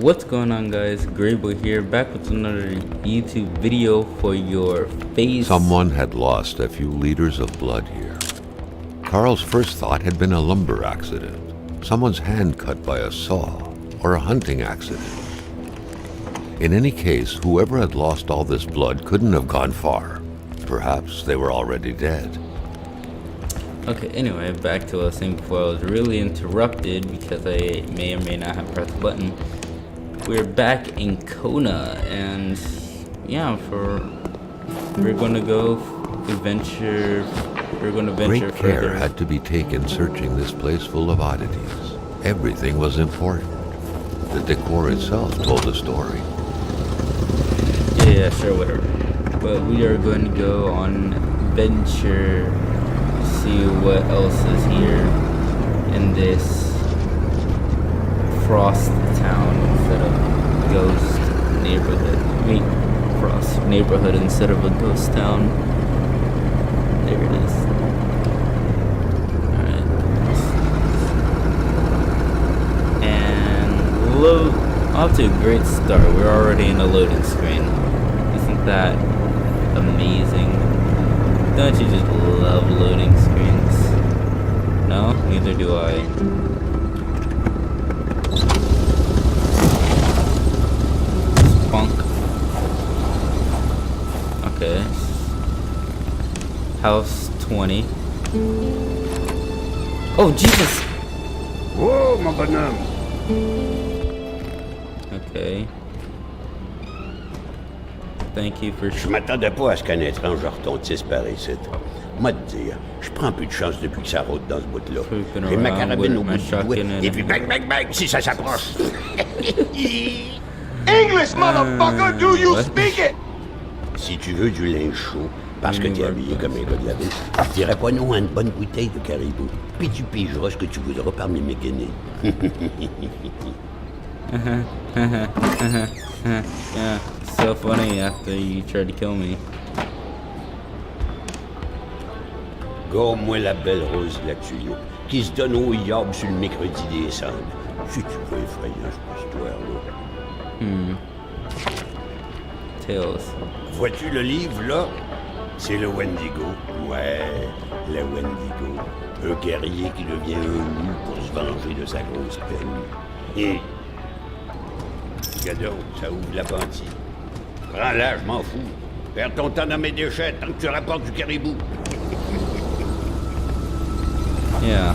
What's going on, guys? Grable here, back with another YouTube video for your face. Someone had lost a few liters of blood here. Carl's first thought had been a lumber accident, someone's hand cut by a saw, or a hunting accident. In any case, whoever had lost all this blood couldn't have gone far. Perhaps they were already dead. Okay, anyway, back to what I was saying before. I was really interrupted because I may or may not have pressed the button. We're back in Kona, and yeah, we're gonna go venture Great care further. had to be taken searching this place full of oddities. Everything was important. The decor itself told a story. Yeah, sure, whatever. But we are going to go on venture, see what else is here in this Frost town instead of ghost neighborhood. Frost neighborhood instead of a ghost town. There it is. Alright. And load. Off to a great start. We're already in a loading screen. Isn't that amazing? Don't you just love loading screens? No? Neither do I. Spunk. Okay. House 20. Oh, Jesus! Oh, mon bonhomme! Okay. Thank you for... Je m'attendais pas à ce qu'un étrange retentisse par ici. Moi te dire, je prends plus de chance depuis que ça rôde dans ce bout-là. J'ai ma carabine au bout du doigt, et puis bang, bang, bang, si ça s'approche. English, motherfucker, do you speak it? Si tu veux du linge chaud, parce que t'es habillé comme un gars de la ville, je dirais pas non à une bonne bouteille de caribou. Puis tu pigeras ce que tu voudras parmi mes guinées. Yeah, so funny after you tried to kill me. Gomme-moi la belle rose là-dessus, qui se donne au yob sur le mercredi des cendres. C'est-tu pas effrayant, cette histoire-là? Tails. Vois-tu le livre, là? C'est le Wendigo. Ouais, le Wendigo. Un guerrier qui devient un loup pour se venger de sa grosse peine. Et... Regarde, ça ouvre l'appendix. Prends-la, je m'en fous. Perds ton temps dans mes déchets tant que tu rapportes du caribou. Yeah.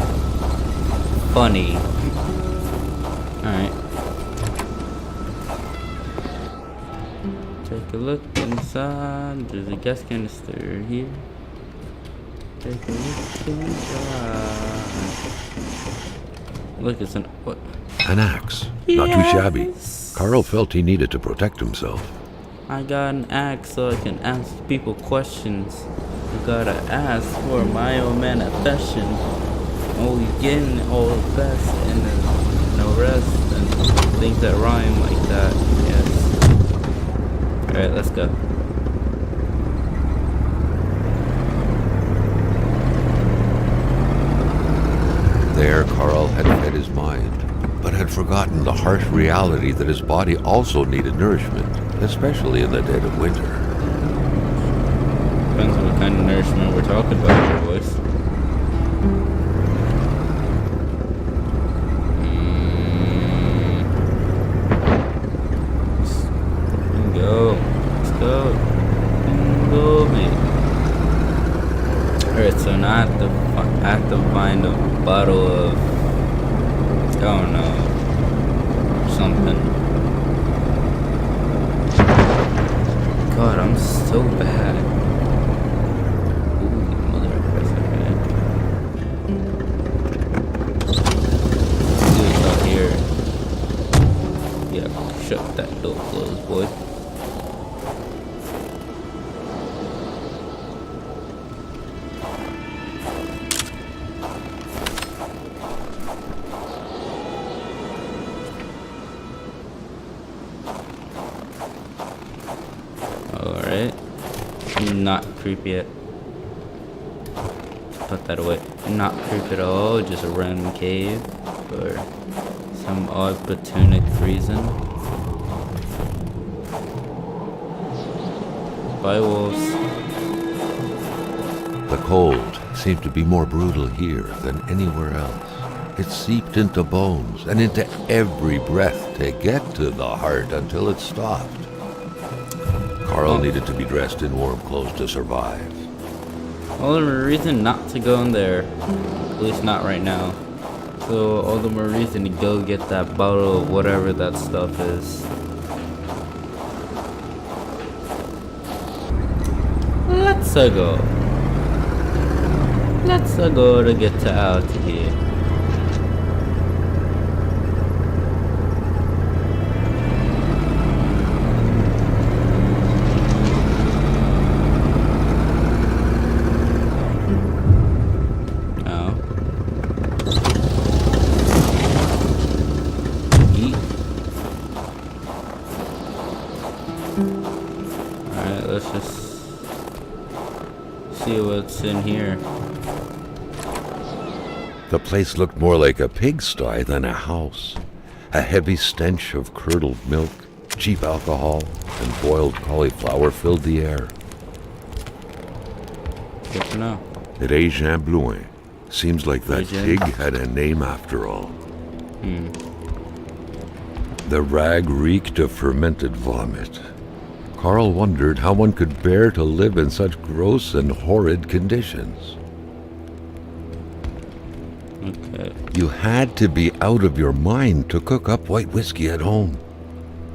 Funny. Alright. Take a look inside. There's a gas canister here. Take a look inside. Look, it's an... What? An axe. Not too shabby. Carl felt he needed to protect himself. I got an axe so I can ask people questions. You gotta ask for my old man affection. Always getting all the best and then no rest and things that rhyme like that. Yes. Alright, let's go. There, Carl had fed his mind, but had forgotten the harsh reality that his body also needed nourishment, especially in the dead of winter. Depends on what kind of nourishment we're talking about here, boys. Let's go, man. Alright, so now I have to find a bottle of, I don't know, something. God, I'm so bad. Ooh, motherfucker. Dude's out here. Yeah, shut that door closed, boy. Alright. Not creepy yet. Put that away. Not creepy at all, just a random cave for some odd platonic reason. by wolves. The cold seemed to be more brutal here than anywhere else. It seeped into bones and into every breath to get to the heart until it stopped. Carl needed to be dressed in warm clothes to survive. All the more reason not to go in there. At least not right now. So all the more reason to go get that bottle of whatever that stuff is. Let's go. Let's go to get out of here. Alright, let's just see what's in here. The place looked more like a pigsty than a house. A heavy stench of curdled milk, cheap alcohol, and boiled cauliflower filled the air. Good to know. Régin Blouin. Seems like that Régin. pig had a name after all. The rag reeked of fermented vomit. Carl wondered how one could bear to live in such gross and horrid conditions. Okay. You had to be out of your mind to cook up white whiskey at home.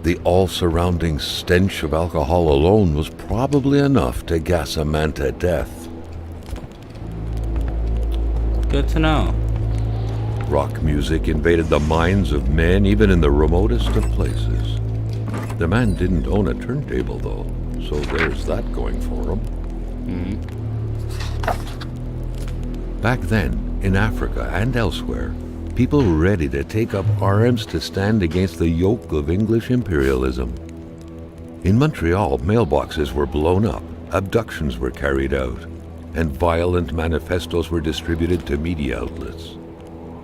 The all-surrounding stench of alcohol alone was probably enough to gas a man to death. Good to know. Rock music invaded the minds of men even in the remotest of places. The man didn't own a turntable, though, so there's that going for him. Back then, in Africa and elsewhere, people were ready to take up arms to stand against the yoke of English imperialism. In Montreal, mailboxes were blown up, abductions were carried out, and violent manifestos were distributed to media outlets.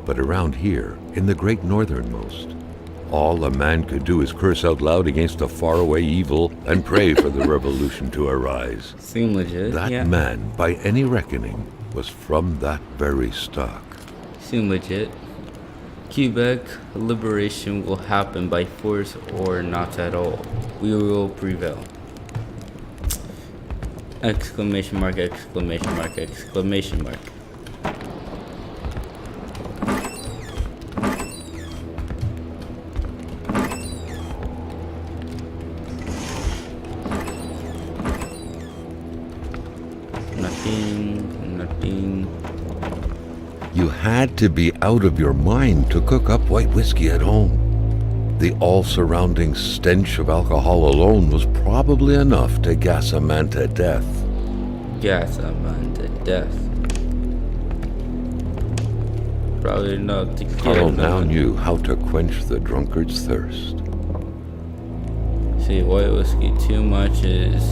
But around here, in the great northernmost, all a man could do is curse out loud against a faraway evil and pray for the revolution to arise. Seem legit. That yeah. man, by any reckoning, was from that very stock. Seem legit. Quebec liberation will happen by force or not at all. We will prevail. Exclamation mark, exclamation mark, exclamation mark. Nothing. You had to be out of your mind to cook up white whiskey at home. The all-surrounding stench of alcohol alone was probably enough to gas a man to death. Gas a man to death. Probably not to kill Carl him. now knew how to quench the drunkard's thirst. See, white whiskey too much is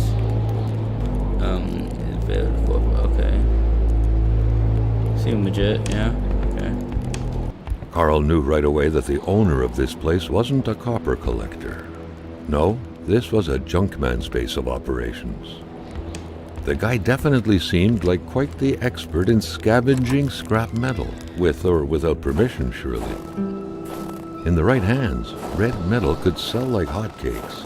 bad for, okay. Seem legit, yeah, okay. Carl knew right away that the owner of this place wasn't a copper collector. No, this was a junkman's base of operations. The guy definitely seemed like quite the expert in scavenging scrap metal, with or without permission, surely. In the right hands, red metal could sell like hotcakes.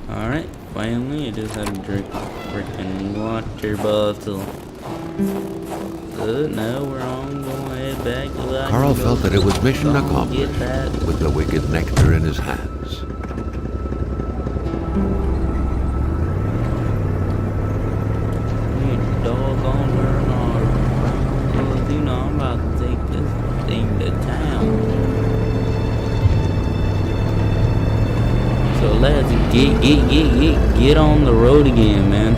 Alright, finally I just had to drink a freaking water bottle. So now we're on going head back to the Carl felt that it was mission Get accomplished that. with the wicked nectar in his hands. You doggone Bernard. Because you know I'm about to take this thing to town. So let's get Get on the road again, man.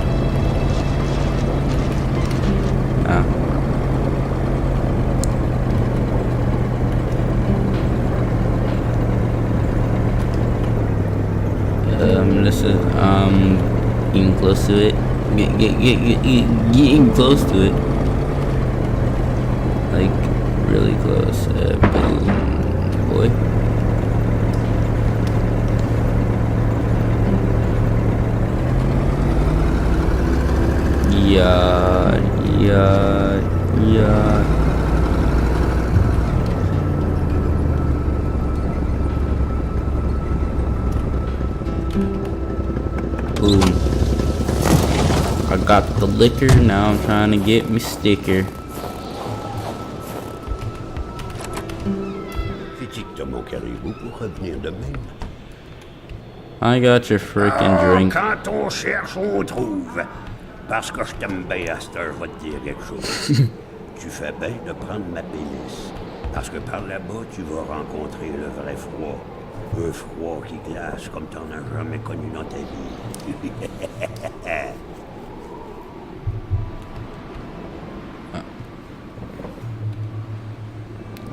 This is getting close to it. Getting close to it. Like really close. Boom, boy. Yeah. Boom. I got the liquor, now I'm trying to get me sticker. Critique-toi mon caribou pour revenir de même. I got your freaking drink. Quand on cherche, on trouve. Parce que je t'aime bien à cette heure, je vais te dire quelque chose. Tu fais bien de prendre ma pénis. Parce que par là-bas, tu vas rencontrer le vrai froid. Un froid qui glace comme t'en as jamais connu dans ta vie.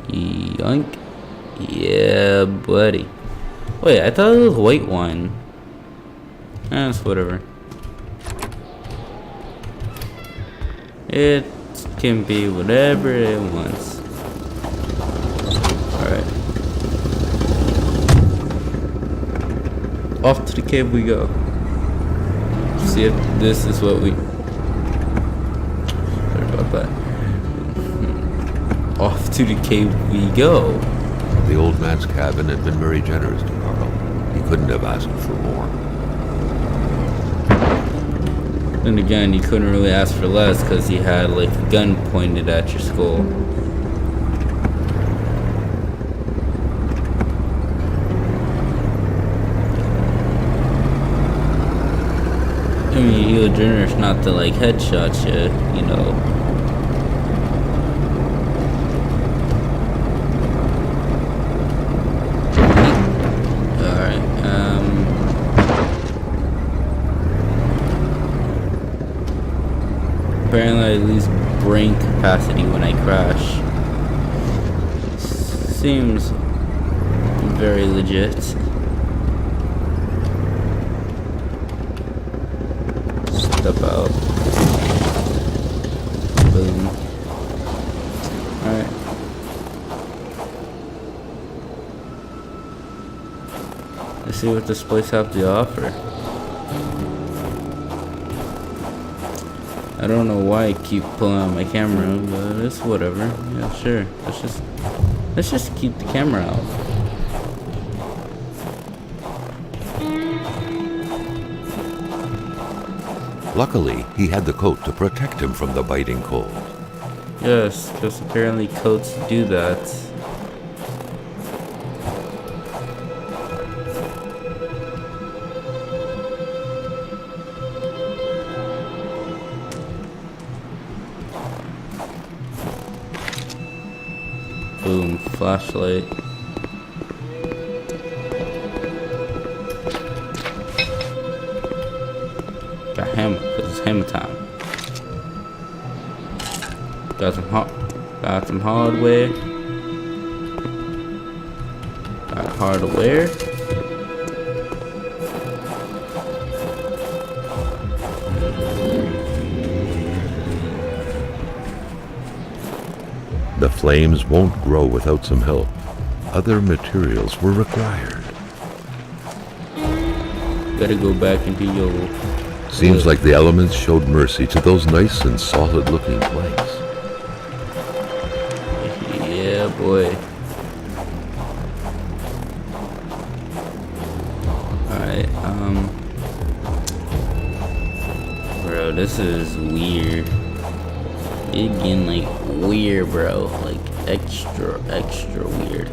Yoink. Yeah, buddy. Wait, I thought it was white wine. It's whatever. It can be whatever it wants. Alright. Off to the cave we go. See if this is what we... Sorry about that. Off to the cave we go. The old man's cabin had been very generous to Carl. He couldn't have asked for more. Then again, you couldn't really ask for less because he had like a gun pointed at your skull. I mean, he was generous not to like headshot you, you know. Alright, apparently I lose brain capacity when I crash. Seems very legit. Step out. Boom. Alright. Let's see what this place have to offer. I don't know why I keep pulling out my camera, but it's whatever. Yeah, sure. Let's just keep the camera out. Luckily, he had the coat to protect him from the biting cold. Yes, because apparently coats do that. Boom, flashlight. Got hammer, cause it's hammer time. Got some hardware. Got hardware. The flames won't grow without some help. Other materials were required. Gotta go back into your... Seems like the elements showed mercy to those nice and solid-looking planks. Yeah, boy. Alright, bro, this is weird. It's getting like weird, bro. Like extra weird.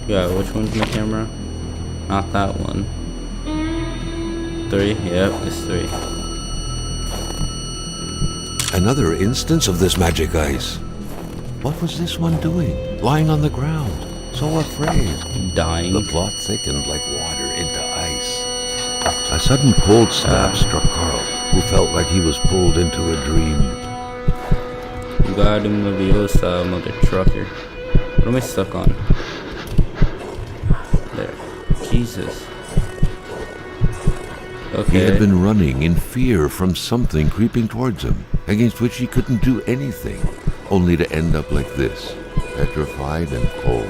Yeah, which one's my camera? Not that one. 3? Yep, it's 3. Another instance of this magic ice. What was this one doing, lying on the ground, so afraid? Dying. The plot thickened like water into ice. A sudden cold stab struck Carl, who felt like he was pulled into a dream. God Maviosa, mother trucker. What am I stuck on? There. Jesus. Okay. He had been running in fear from something creeping towards him, against which he couldn't do anything, only to end up like this, petrified and cold.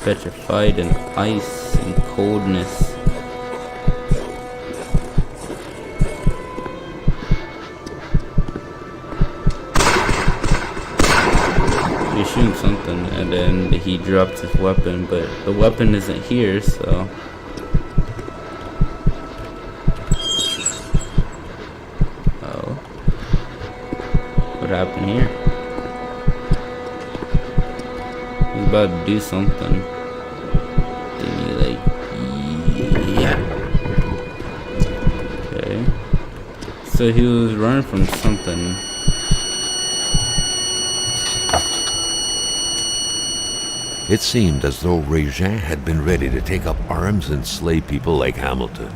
Petrified in ice and coldness. He's shooting something, and then he dropped his weapon, but the weapon isn't here, so... What happened here? He's about to do something. Then he like, yeah. Okay. So he was running from something. It seemed as though Régin had been ready to take up arms and slay people like Hamilton.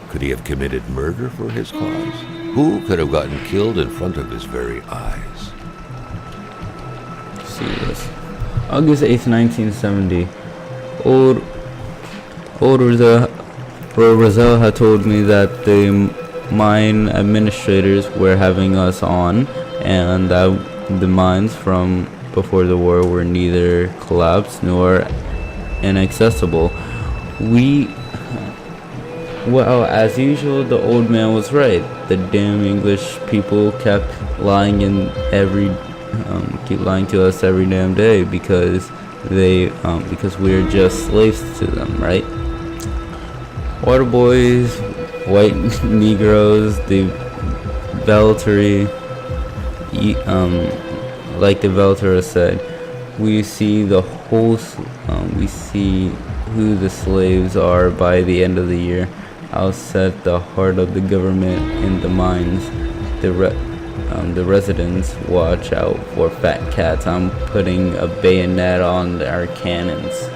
Could he have committed murder for his cause? Who could have gotten killed in front of his very eyes? Let's see this. August 8th, 1970. Old Roselle had told me that the mine administrators were having us on, and that the mines from before the war were neither collapsed nor inaccessible. Well, as usual, the old man was right. The damn English people kept lying keep lying to us every damn day because we're just slaves to them, right? Water boys, white Negroes, the Veltary, like the Veltara said, we see we see who the slaves are by the end of the year. I'll set the heart of the government in the mines. The residents watch out for fat cats. I'm putting a bayonet on our cannons.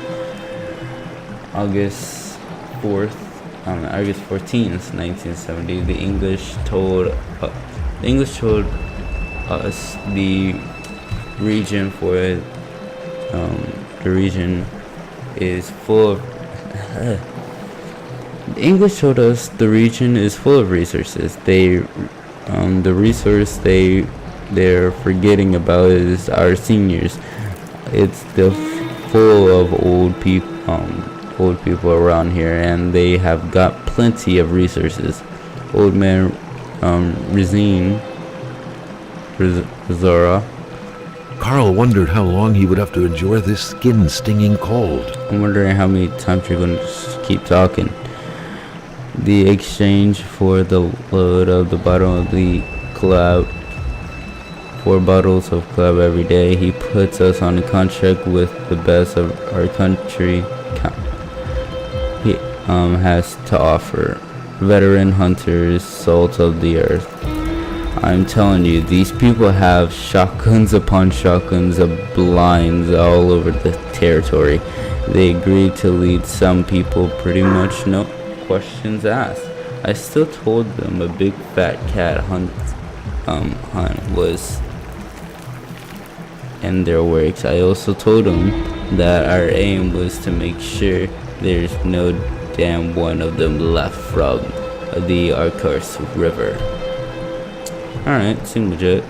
August 14th, 1970. The English told us the region is full of. The English told us the region is full of resources. The resource they're forgetting about is our seniors. It's full of old people around here, and they have got plenty of resources. Old man Zora. Carl wondered how long he would have to endure this skin-stinging cold. I'm wondering how many times you're going to just keep talking. The exchange for the load of the bottle of the club, 4 bottles of club every day. He puts us on a contract with the best of our country he has to offer. Veteran hunters, salt of the earth. I'm telling you, these people have shotguns upon shotguns of blinds all over the territory. They agreed to lead some people, pretty much no questions asked. I still told them a big fat cat hunt was in their works. I also told them that our aim was to make sure there's no damn one of them left from the Arcos River. Alright, seems legit.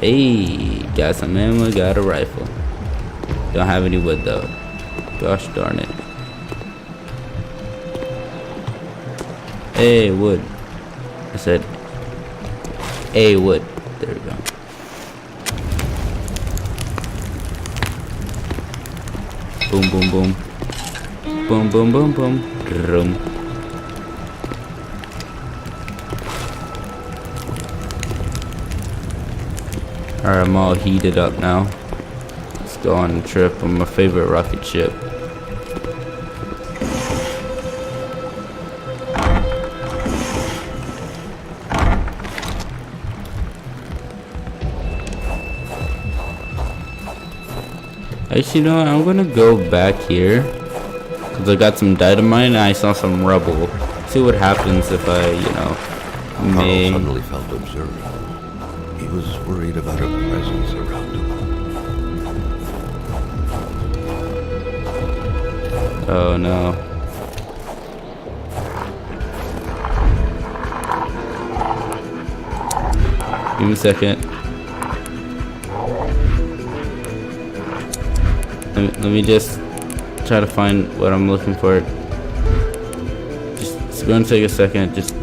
Hey, got some ammo, got a rifle. Don't have any wood though. Gosh darn it. Hey, wood. I said, hey, wood. There we go. Boom, boom, boom. Boom, boom, boom, boom. Boom. Alright, I'm all heated up now. Let's go on a trip on my favorite rocket ship. Actually, no, I'm gonna go back here. Because I got some dynamite and I saw some rubble. See what happens if I, Carl suddenly felt observed. He was worried about a presence around him. Oh no. Give me a second. Let me just try to find what I'm looking for. It's gonna take a second. Just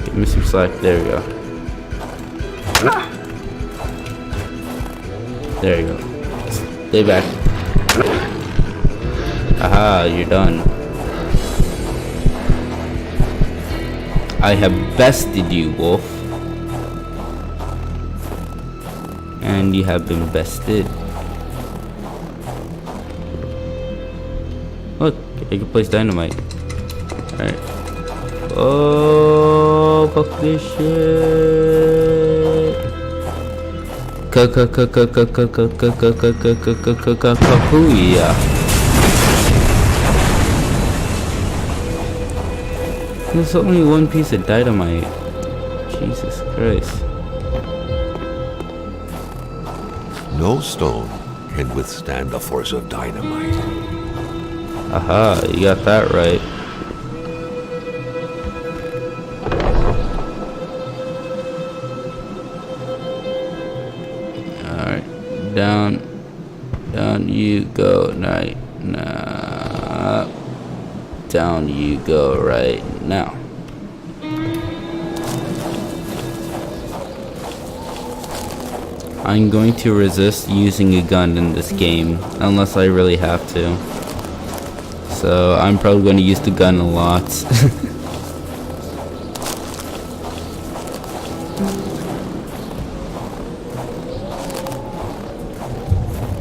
give me some slack. There we go. There you go. Stay back. Aha, you're done. I have bested you, wolf. And you have been bested. Look, I can place dynamite. Alright. Oh, fuck this shit. Kakuya. There's only one piece of dynamite. Jesus Christ. No stone can withstand the force of dynamite. Aha, you got that right. Alright, down you go, right now. Down you go right now. I'm going to resist using a gun in this game unless I really have to. So I'm probably going to use the gun a lot.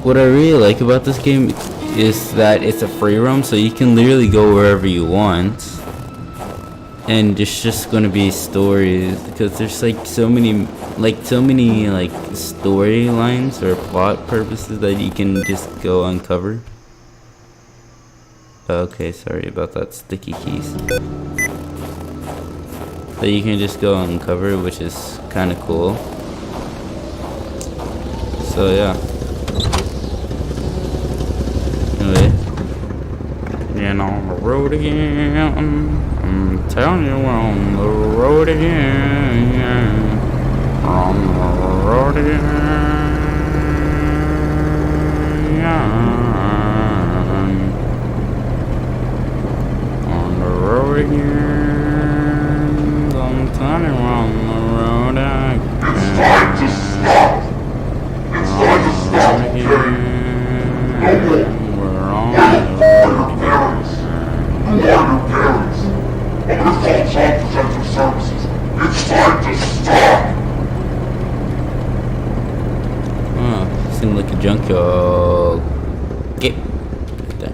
What I really like about this game is that it's a free roam, so you can literally go wherever you want. And there's just gonna be stories, because there's like so many storylines or plot purposes that you can just go uncover. Okay, sorry about that, sticky keys. That you can just go uncover, which is kind of cool. So yeah. Anyway, and on the road again. I'm telling you, we're on the road again. On the road again. On the road again. I'm telling you, we're on the road again. It's time to stop! It's time to stop! No more! We're on Who are the road your parents? Who are your parents? I'm gonna call Child Protective Services. It's time to stop! Seems like a junkyard. Get right there.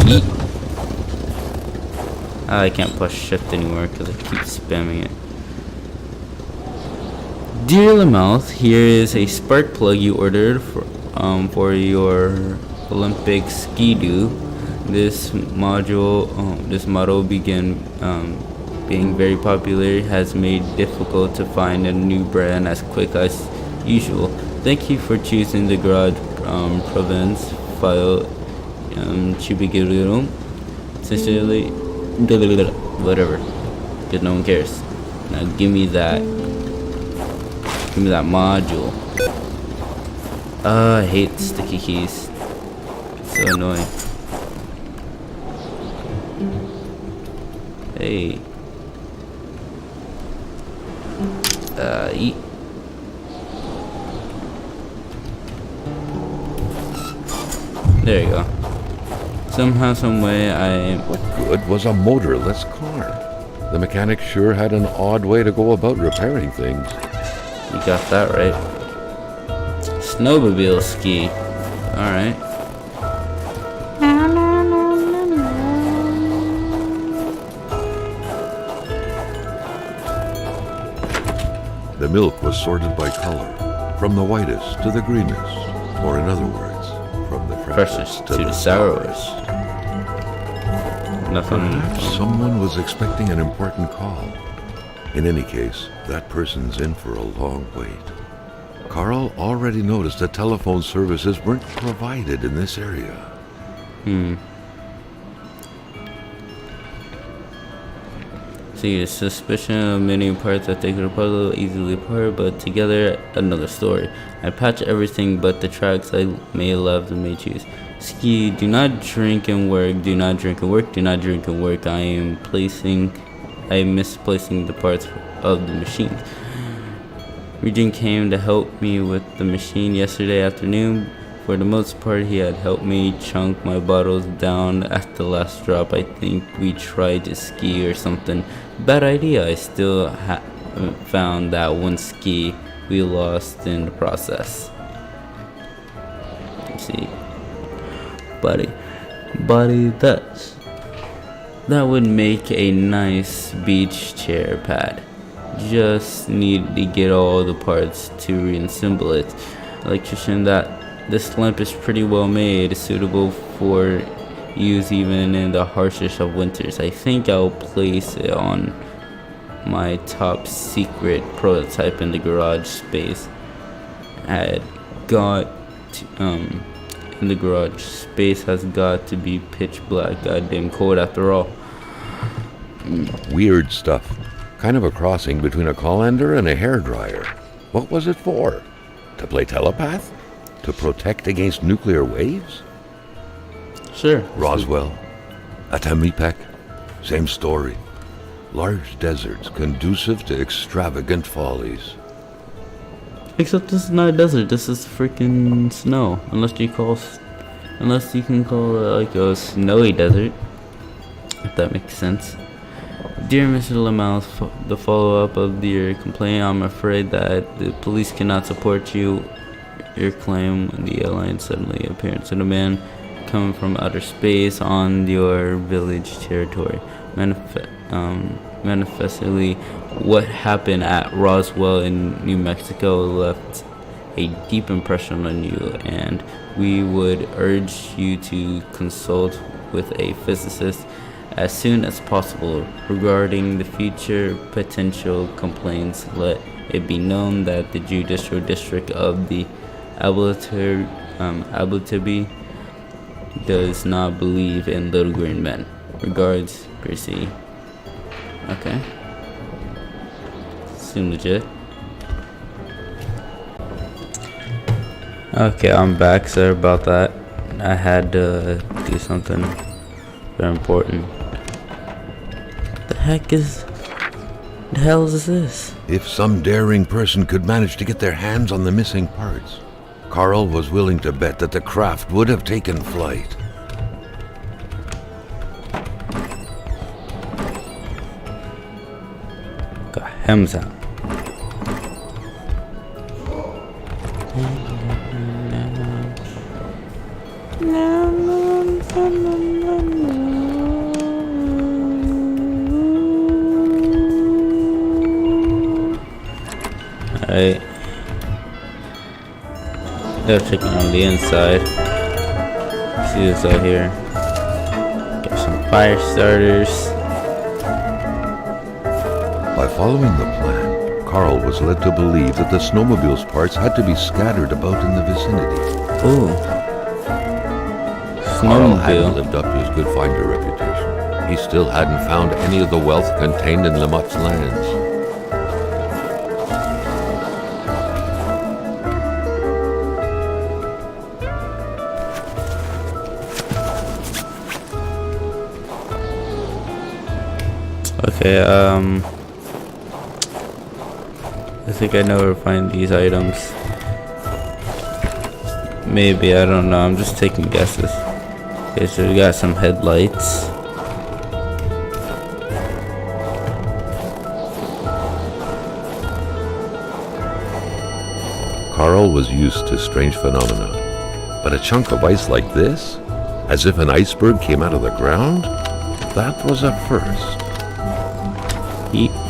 Yeet. I can't push shift anymore because I keep spamming it. Dear Lamouth, here is a spark plug you ordered for your Olympic ski-doo. This model being very popular has made it difficult to find a new brand as quick as usual. Thank you for choosing the garage province file Chibiguru. Sincerely, whatever, because no one cares. Now give me that module. I hate sticky keys. It's so annoying. Hey. Eat. There you go. Somehow, some way, What good was a motorless car? The mechanic sure had an odd way to go about repairing things. You got that right. Snowmobile ski. Alright. The milk was sorted by color, from the whitest to the greenest, or in other words, from the freshest to the sourest. Nothing. Perhaps someone was expecting an important call. In any case, that person's in for a long wait. Carl already noticed that telephone services weren't provided in this area. See, a suspicion of many parts that they could puzzle easily apart, but together, another story. I patch everything but the tracks I may love and may choose. Ski, do not drink and work, do not drink and work, do not drink and work. I am misplacing the parts of the machine. Regent came to help me with the machine yesterday afternoon. For the most part, he had helped me chunk my bottles down at the last drop. I think we tried to ski or something. Bad idea. I still haven't found that one ski we lost in the process. Let's see. Buddy, that would make a nice beach chair pad. Just need to get all the parts to reassemble it. Electrician, this lamp is pretty well made, suitable for use even in the harshest of winters. I think I'll place it on my top secret prototype in the garage space. In the garage space has got to be pitch black. Goddamn cold after all. Weird stuff. Kind of a crossing between a colander and a hairdryer. What was it for? To play telepath? To protect against nuclear waves? Sure. Roswell, Atamipek, same story. Large deserts conducive to extravagant follies. Except this is not a desert. This is freaking snow. Unless you can call it like a snowy desert, if that makes sense. Dear Mr. Lamouth, the follow-up of your complaint, I'm afraid that the police cannot support your claim. The alien suddenly appearance of a man coming from outer space on your village territory. Manifestly, what happened at Roswell in New Mexico left a deep impression on you, and we would urge you to consult with a physicist as soon as possible regarding the future potential complaints. Let it be known that the Judicial District of the Abitibi does not believe in little green men. Regards, Percy. Okay. Seem legit. Okay, I'm back. Sorry about that. I had to do something very important. The hell is this? If some daring person could manage to get their hands on the missing parts, Carl was willing to bet that the craft would have taken flight. Got hems out. Alright. Gotta check on the inside. See what's out here. Got some fire starters. By following the plan, Carl was led to believe that the snowmobile's parts had to be scattered about in the vicinity. Ooh. Carl hadn't Snowmobile. lived up to his good finder reputation. He still hadn't found any of the wealth contained in Lamott's lands. Okay, I think I know where to find these items. Maybe, I don't know, I'm just taking guesses. Okay, so we got some headlights. Carl was used to strange phenomena, but a chunk of ice like this, as if an iceberg came out of the ground, that was a first.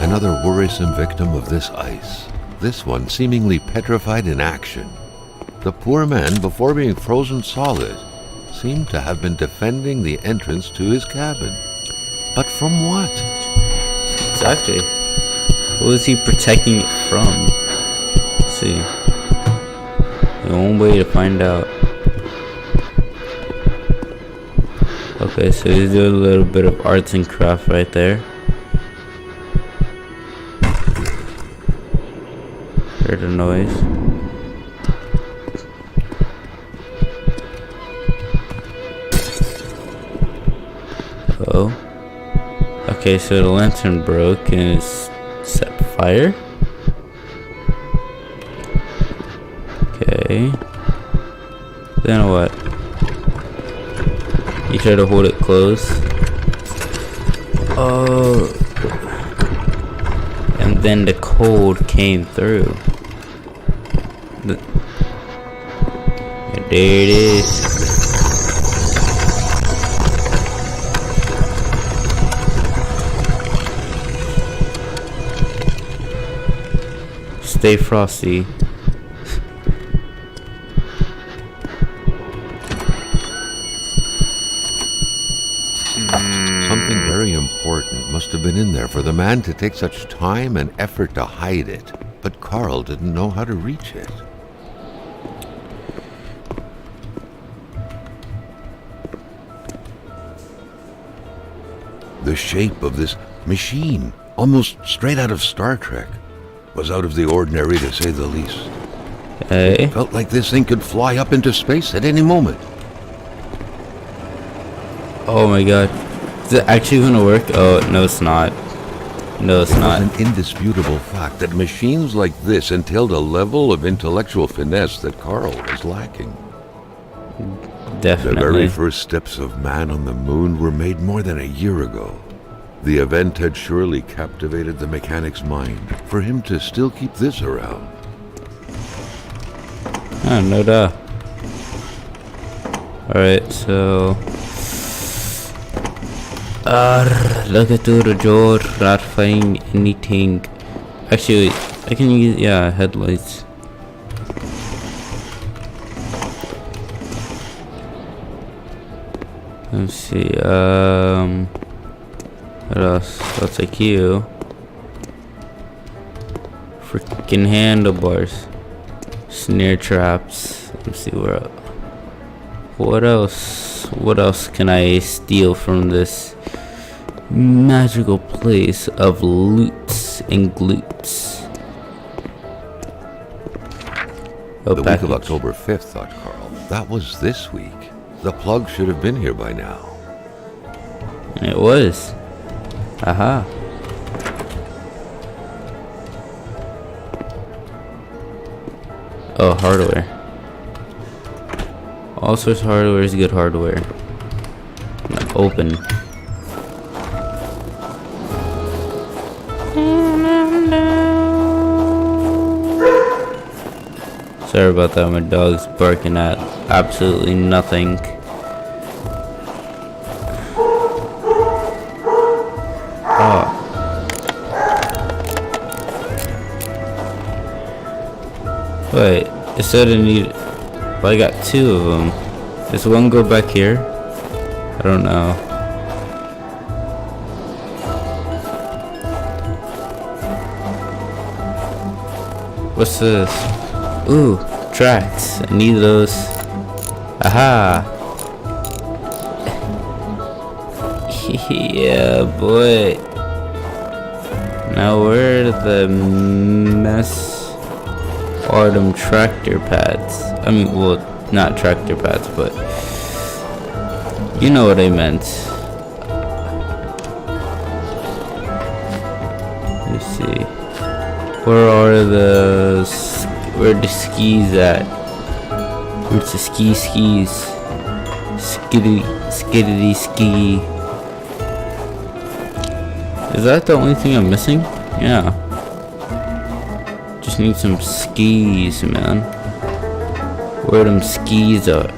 Another worrisome victim of this ice. this one seemingly petrified in action. The poor man, before being frozen solid, seemed to have been defending the entrance to his cabin. But from what? Exactly. What was he protecting it from? Let's see. The one way to find out. Okay, so he's doing a little bit of arts and craft right there. Heard the noise. Oh. Okay, so the lantern broke and it's set fire. Okay. Then what? You try to hold it close. Oh. And then the cold came through. And there it is. Stay frosty. Something very important must have been in there for the man to take such time and effort to hide it. But Carl didn't know how to reach it. The shape of this machine, almost straight out of Star Trek, was out of the ordinary to say the least. Hey. Felt like this thing could fly up into space at any moment. Oh my god. Is it actually gonna work? Oh, no it's not. No it's not. It was an indisputable fact that machines like this entailed a level of intellectual finesse that Carl was lacking. Definitely. The very first steps of man on the moon were made more than a year ago. The event had surely captivated the mechanic's mind for him to still keep this around. Oh, no duh. Alright, so... look at through the door, not find anything. Actually, I can use, yeah, headlights. Let's see, what else? I'll take you. Freaking handlebars. Snare traps. Let's see where. What else? What else can I steal from this magical place of loots and glutes? Oh, The package. week of October 5th, thought Carl. That was this week. The plug should have been here by now. It was. Aha. Oh, hardware. All sorts of hardware is good hardware. Open. Sorry about that, my dog's barking at absolutely nothing. Oh. Wait, it said I need... Well, I got two of them. Does one go back here? I don't know. What's this? Ooh, tracks. I need those. Aha! Yeah, boy. Now where are the mess are them tractor pads? I mean, well, not tractor pads, but you know what I meant. Let's see. Where are the skis at? Where's the skis? Skiddity ski. Is that the only thing I'm missing? Yeah. Just need some skis, man. Where them skis are?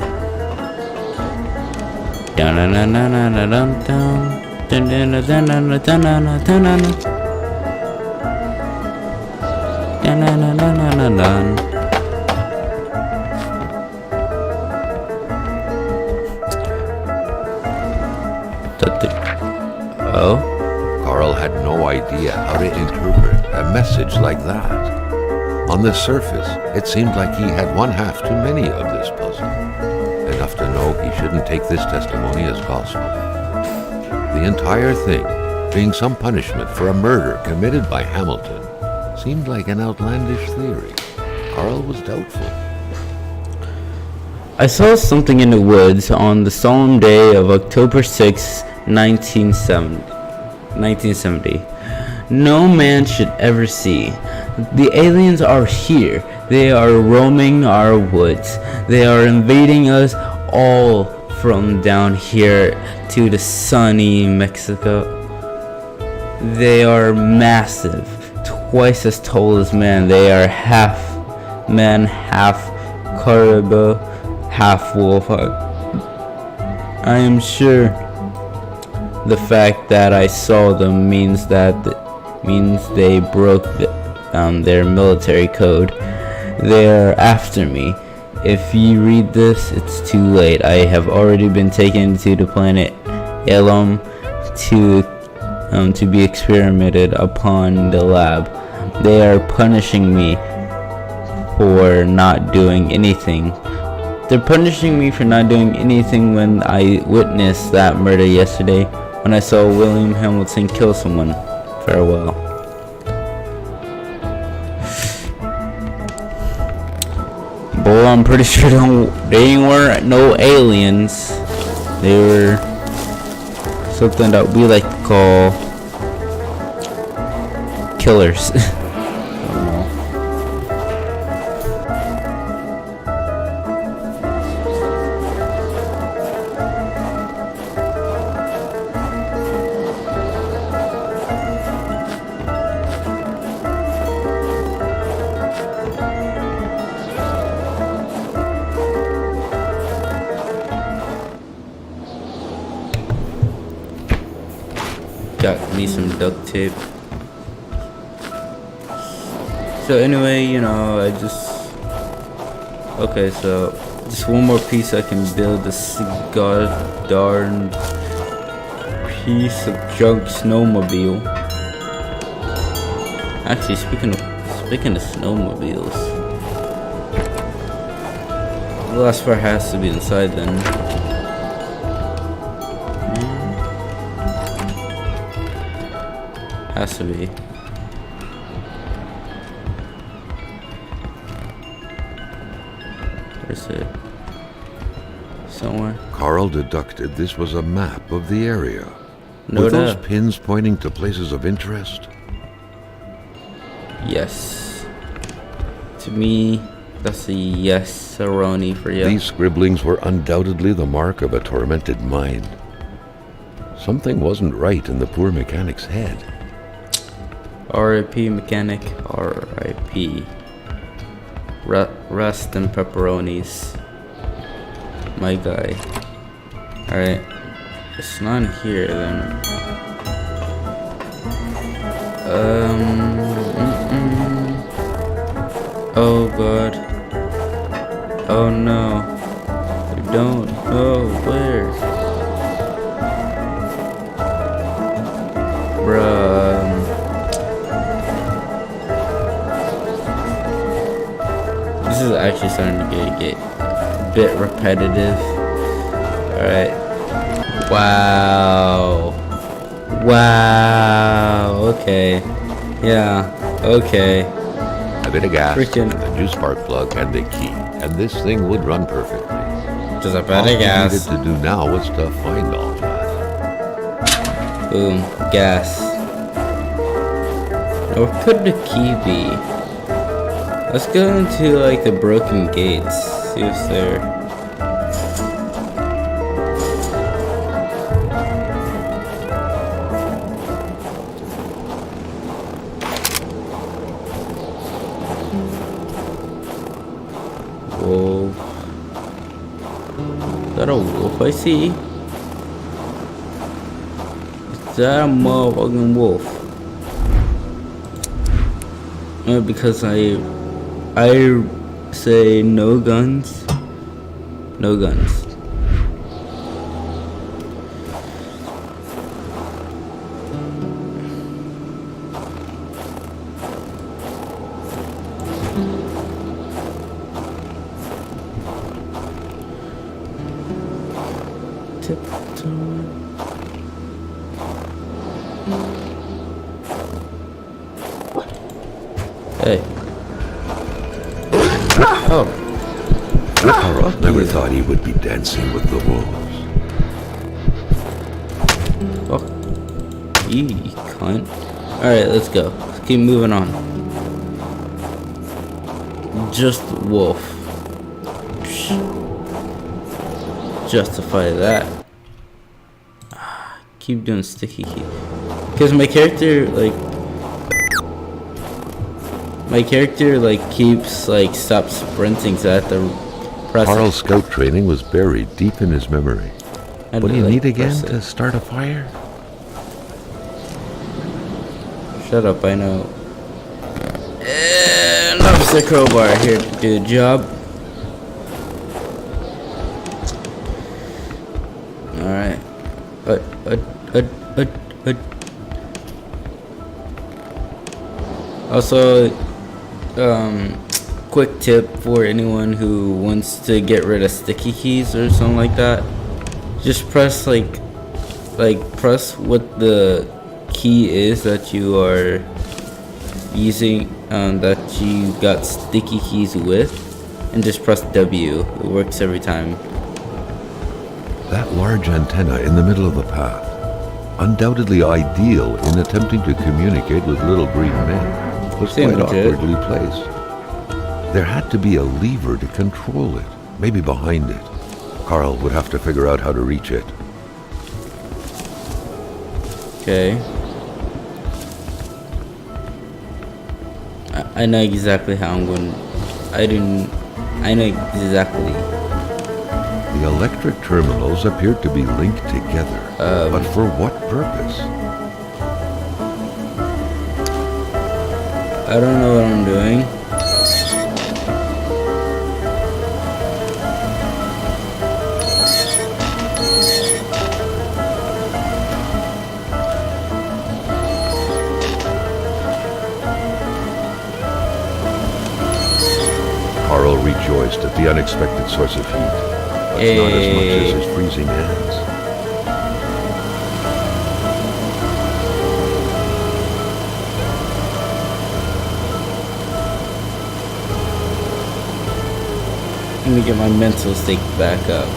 dun dun. Oh? Carl had no idea how to interpret a message like that. On the surface, it seemed like he had one half too many of this puzzle. Enough to know he shouldn't take this testimony as gospel. The entire thing, being some punishment for a murder committed by Hamilton, seemed like an outlandish theory. Carl was doubtful. I saw something in the woods on the solemn day of October 6, 1970. No man should ever see. The aliens are here. They are roaming our woods. They are invading us all from down here to the sunny Mexico. They are massive, twice as tall as man. They are half man, half caribou, half wolf. I am sure the fact that I saw them means they broke their military code. They are after me. If you read this, it's too late. I have already been taken to the planet Elum to be experimented upon the lab. They are punishing me for not doing anything. They're punishing me for not doing anything when I witnessed that murder yesterday, when I saw William Hamilton kill someone. Farewell. Boy, I'm pretty sure they weren't no aliens. They were something that we like to call killers. Got me some duct tape. So anyway, okay, so just one more piece I can build this darn piece of junk snowmobile. Actually, speaking of snowmobiles, the last part has to be inside then. Has to be. Where's it? Somewhere. Carl deducted this was a map of the area. No Were those doubt. pins pointing to places of interest? Yes. To me, that's a yes, Aroni for you. These scribblings were undoubtedly the mark of a tormented mind. Something wasn't right in the poor mechanic's head. R.I.P. mechanic. R.I.P. Rust and pepperonis. My guy. Alright. It's not here then. Oh god. Oh no. I don't know where. Bruh. This is actually starting to get a bit repetitive. Alright. Wow. Okay. Yeah. Okay. A bit of gas, Freaking- and the juice spark plug, and the key, and this thing would run perfectly. Just a bit All of he gas. needed to do now was to find all that. Boom. Gas. Now, where could the key be? Let's go into like the broken gates. See what's there. Wolf. Is that a wolf I see? Is that a motherfucking wolf? Because I I say no guns. No guns. Hey. Oh. Carl never thought he would be dancing with the wolves. Fuck. You cunt. Alright, let's go. Let's keep moving on. Just wolf. Justify that. Keep doing sticky key. Because my character, keeps, stops sprinting, so I have to press Carl's scout training was buried deep in his memory. What do you need again press to start a fire? Shut up, I know. And officer crowbar here to do the job. Alright. Also, quick tip for anyone who wants to get rid of sticky keys or something like that. Just press press what the key is that you are using, that you got sticky keys with, and just press W. It works every time. That large antenna in the middle of the path, undoubtedly ideal in attempting to communicate with little green men, was Seemed quite legit. awkwardly placed. There had to be a lever to control it, maybe behind it. Carl would have to figure out how to reach it. Okay. I know exactly how I'm going. I know exactly. The electric terminals appeared to be linked together, but for what purpose? I don't know what I'm doing. Carl rejoiced at the unexpected source of heat. It's not as much as his freezing hands. Let me get my mental state back up.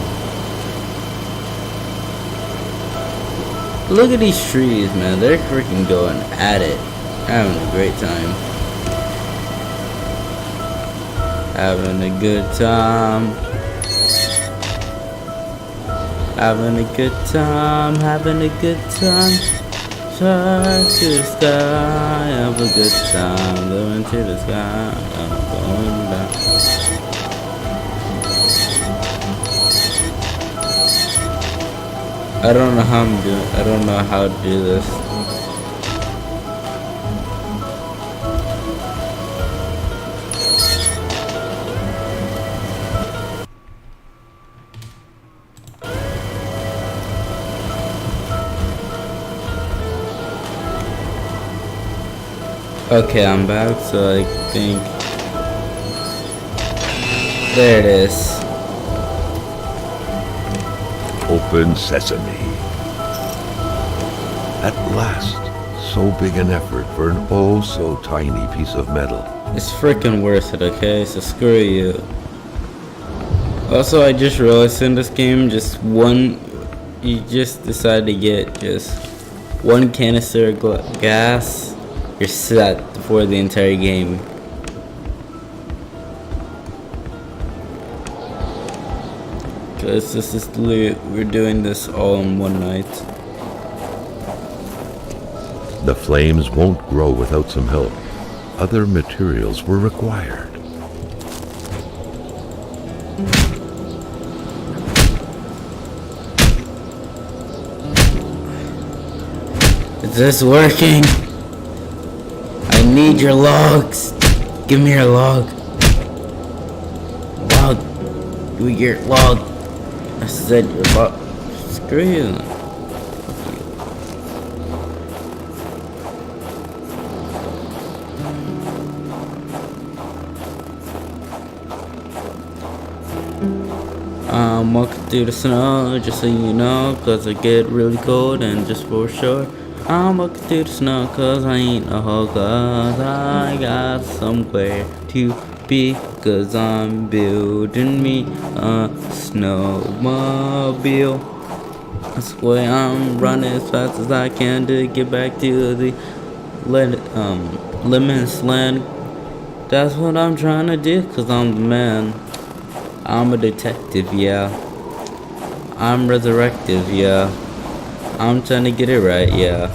Look at these trees, man. They're freaking going at it. Having a great time. Having a good time. Having a good time. Having a good time. Touch to the sky. Have a good time. Going to the sky. I'm going down. I don't know how I'm doing. I don't know how to do this. Okay, I'm back, so I think there it is. Open sesame. At last, so big an effort for an oh so tiny piece of metal. It's freaking worth it, okay? So screw you. Also, I just realized in this game, you just decide to get just one canister of gas, you're set for the entire game. Cause this is we're doing this all in one night. The flames won't grow without some help. Other materials were required. Is this working? I need your logs. Give me your log. You're logged. I said you're logged. Screw you. I'm walking through the snow, just so you know, cause it get really cold, and just for sure, I'm walking through the snow, cause I ain't a hoe, cause I got somewhere to be, cause I'm building me a snowmobile. That's why I'm running as fast as I can to get back to the Limitless Land. That's what I'm trying to do, cause I'm the man. I'm a detective, yeah. I'm resurrective, yeah. I'm trying to get it right, yeah.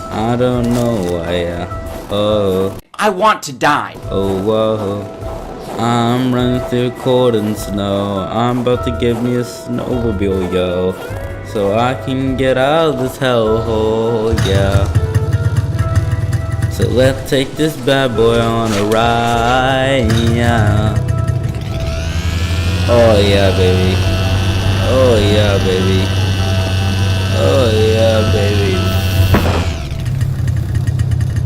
I don't know why, yeah. Oh. I want to die. Oh, whoa. I'm running through cold and snow. I'm about to get me a snowmobile, yo. So I can get out of this hellhole, yeah. So let's take this bad boy on a ride, yeah. Oh yeah, baby. Oh yeah, baby. Oh yeah, baby.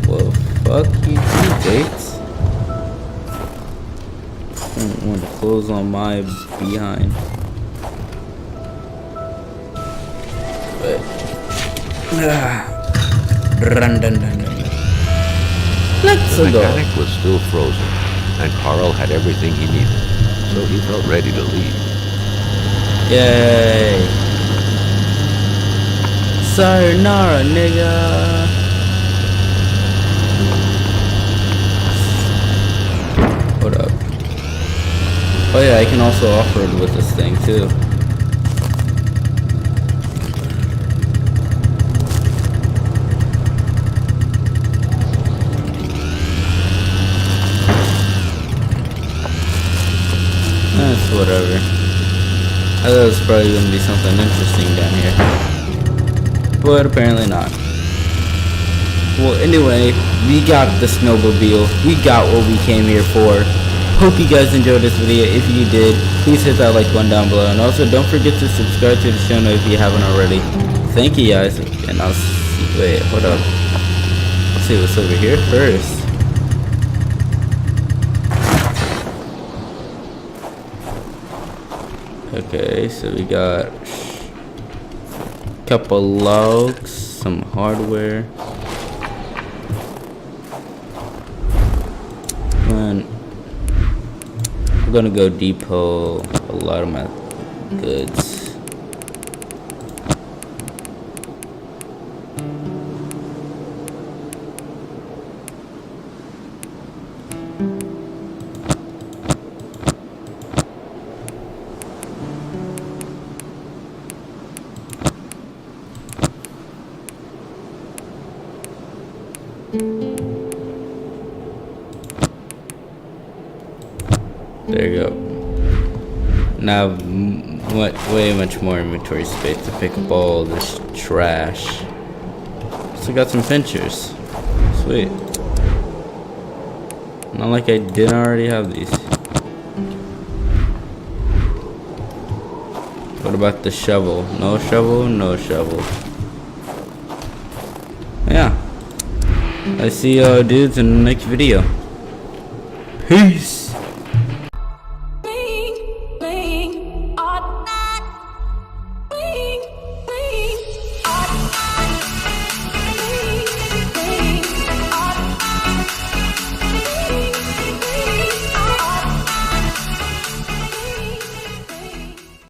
Well, fuck you too, Gates. I don't want to close on my behind. But let's The go. mechanic was still frozen, and Carl had everything he needed, so he felt ready to leave. Yay. Sayonara, nigga. What up? Oh yeah, I can also off-road with this thing too. That's whatever. I thought it was probably gonna be something interesting down here, but apparently not. Well, anyway, we got the snowmobile. We got what we came here for. Hope you guys enjoyed this video. If you did, please hit that like button down below, and also don't forget to subscribe to the channel if you haven't already. Thank you guys, and I'll see. Wait, hold up. Let's see what's over here first. Okay, so we got a couple logs, some hardware, and I'm gonna go depot a lot of my goods. There you go. Now, way much more inventory space to pick up all this trash. So got some pinchers. Sweet. Not like I didn't already have these. What about the shovel? No shovel, no shovel. Yeah. I see y'all dudes in the next video. Peace.